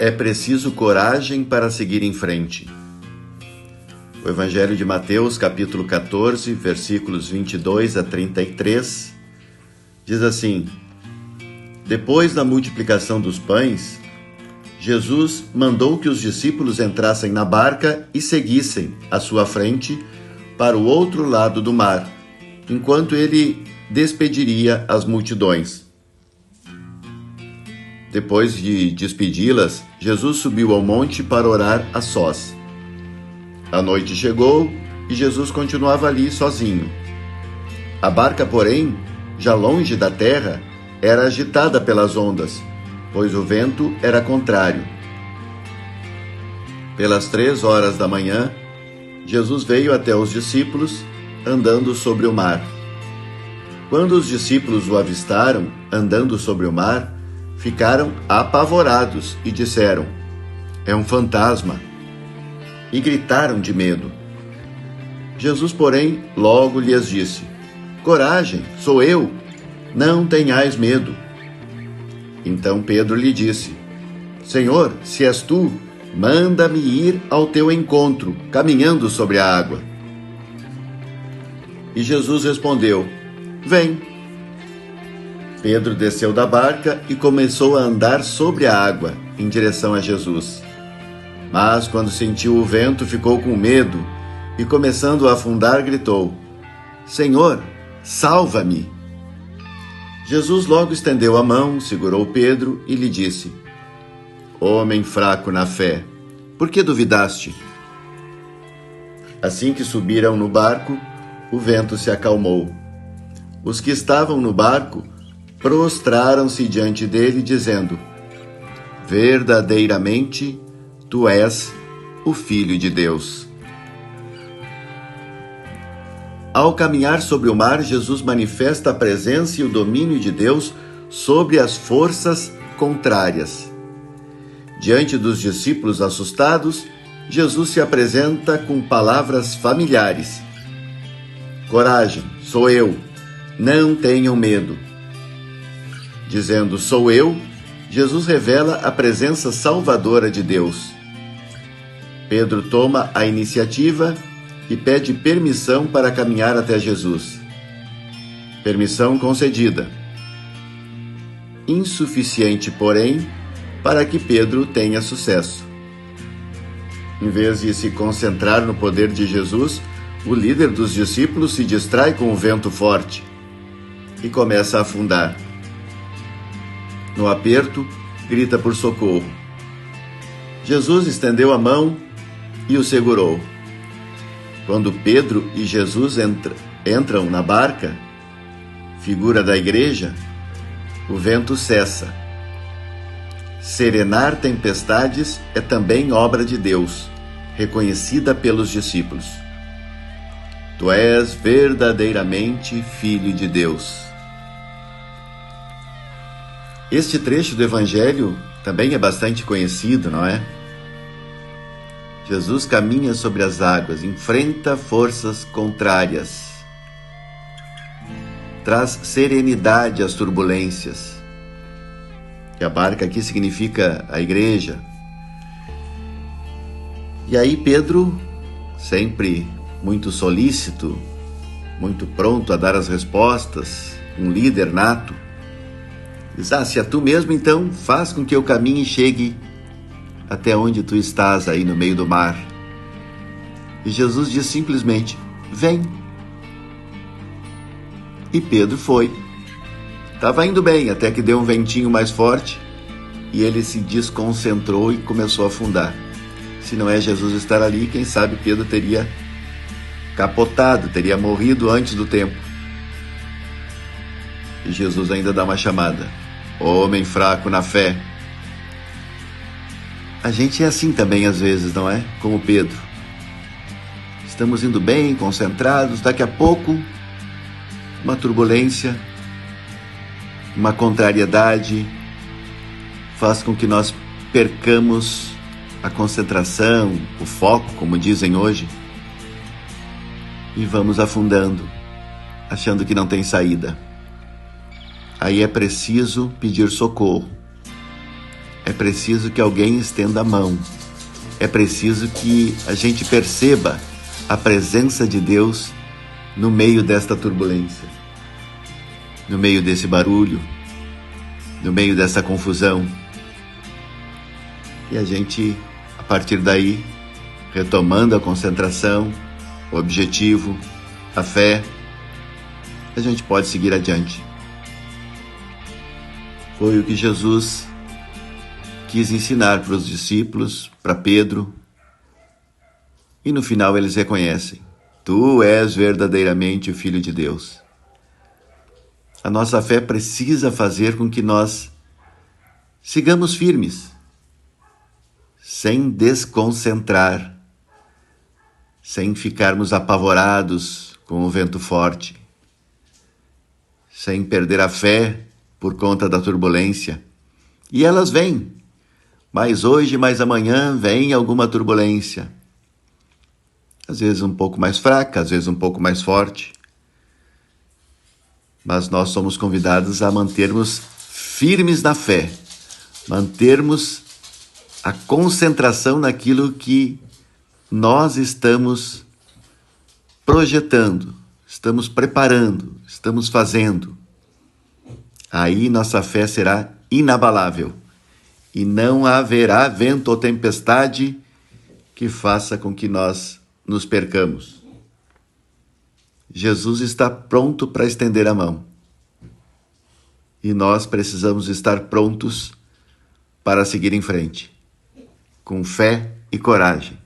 É preciso coragem para seguir em frente. O Evangelho de Mateus, capítulo 14, versículos 22 a 33, diz assim: Depois da multiplicação dos pães, Jesus mandou que os discípulos entrassem na barca e seguissem à sua frente para o outro lado do mar, enquanto ele despediria as multidões. Depois de despedi-las, Jesus subiu ao monte para orar a sós. A noite chegou e Jesus continuava ali sozinho. A barca, porém, já longe da terra, era agitada pelas ondas, pois o vento era contrário. Pelas 3 horas da manhã, Jesus veio até os discípulos, andando sobre o mar. Quando os discípulos o avistaram, andando sobre o mar, ficaram apavorados e disseram: É um fantasma! E gritaram de medo. Jesus, porém, logo lhes disse: Coragem, sou eu, não tenhais medo. Então Pedro lhe disse: Senhor, se és tu, manda-me ir ao teu encontro, caminhando sobre a água. E Jesus respondeu: Vem. Pedro desceu da barca e começou a andar sobre a água, em direção a Jesus. Mas, quando sentiu o vento, ficou com medo e, começando a afundar, gritou: Senhor, salva-me! Jesus logo estendeu a mão, segurou Pedro e lhe disse: Homem fraco na fé, por que duvidaste? Assim que subiram no barco, o vento se acalmou. Os que estavam no barco prostraram-se diante dele, dizendo: Verdadeiramente, tu és o Filho de Deus. Ao caminhar sobre o mar, Jesus manifesta a presença e o domínio de Deus sobre as forças contrárias. Diante dos discípulos assustados, Jesus se apresenta com palavras familiares: Coragem, sou eu, não tenham medo. Dizendo sou eu, Jesus revela a presença salvadora de Deus. Pedro toma a iniciativa e pede permissão para caminhar até Jesus. Permissão concedida. Insuficiente, porém, para que Pedro tenha sucesso. Em vez de se concentrar no poder de Jesus, o líder dos discípulos se distrai com o vento forte e começa a afundar. No aperto, grita por socorro. Jesus estendeu a mão e o segurou. Quando Pedro e Jesus entram na barca, figura da igreja, o vento cessa. Serenar tempestades é também obra de Deus, reconhecida pelos discípulos. Tu és verdadeiramente Filho de Deus. Este trecho do Evangelho também é bastante conhecido, não é? Jesus caminha sobre as águas, enfrenta forças contrárias, traz serenidade às turbulências. E a barca aqui significa a igreja. E aí Pedro, sempre muito solícito, muito pronto a dar as respostas, um líder nato, diz: se é tu mesmo, então faz com que eu caminhe e chegue até onde tu estás aí no meio do mar. E Jesus diz simplesmente: vem. E Pedro foi. Estava indo bem, até que deu um ventinho mais forte e ele se desconcentrou e começou a afundar. Se não é Jesus estar ali, quem sabe Pedro teria capotado, teria morrido antes do tempo. E Jesus ainda dá uma chamada: homem fraco na fé. A gente é assim também às vezes, não é? Como Pedro. Estamos indo bem, concentrados, daqui a pouco uma turbulência, uma contrariedade faz com que nós percamos a concentração, o foco, como dizem hoje, e vamos afundando, achando que não tem saída. Aí é preciso pedir socorro. É preciso que alguém estenda a mão. É preciso que a gente perceba a presença de Deus no meio desta turbulência, no meio desse barulho, no meio dessa confusão. E a gente, a partir daí, retomando a concentração, o objetivo, a fé, a gente pode seguir adiante. Foi o que Jesus quis ensinar para os discípulos, para Pedro, e no final eles reconhecem: Tu és verdadeiramente o Filho de Deus. A nossa fé precisa fazer com que nós sigamos firmes, sem desconcentrar, sem ficarmos apavorados com o vento forte, sem perder a fé por conta da turbulência. E elas vêm, mas hoje, mais amanhã, vem alguma turbulência. Às vezes um pouco mais fraca, às vezes um pouco mais forte. Mas nós somos convidados a mantermos firmes na fé, mantermos a concentração naquilo que nós estamos projetando, estamos preparando, estamos fazendo. Aí nossa fé será inabalável e não haverá vento ou tempestade que faça com que nós nos percamos. Jesus está pronto para estender a mão. E nós precisamos estar prontos para seguir em frente, com fé e coragem.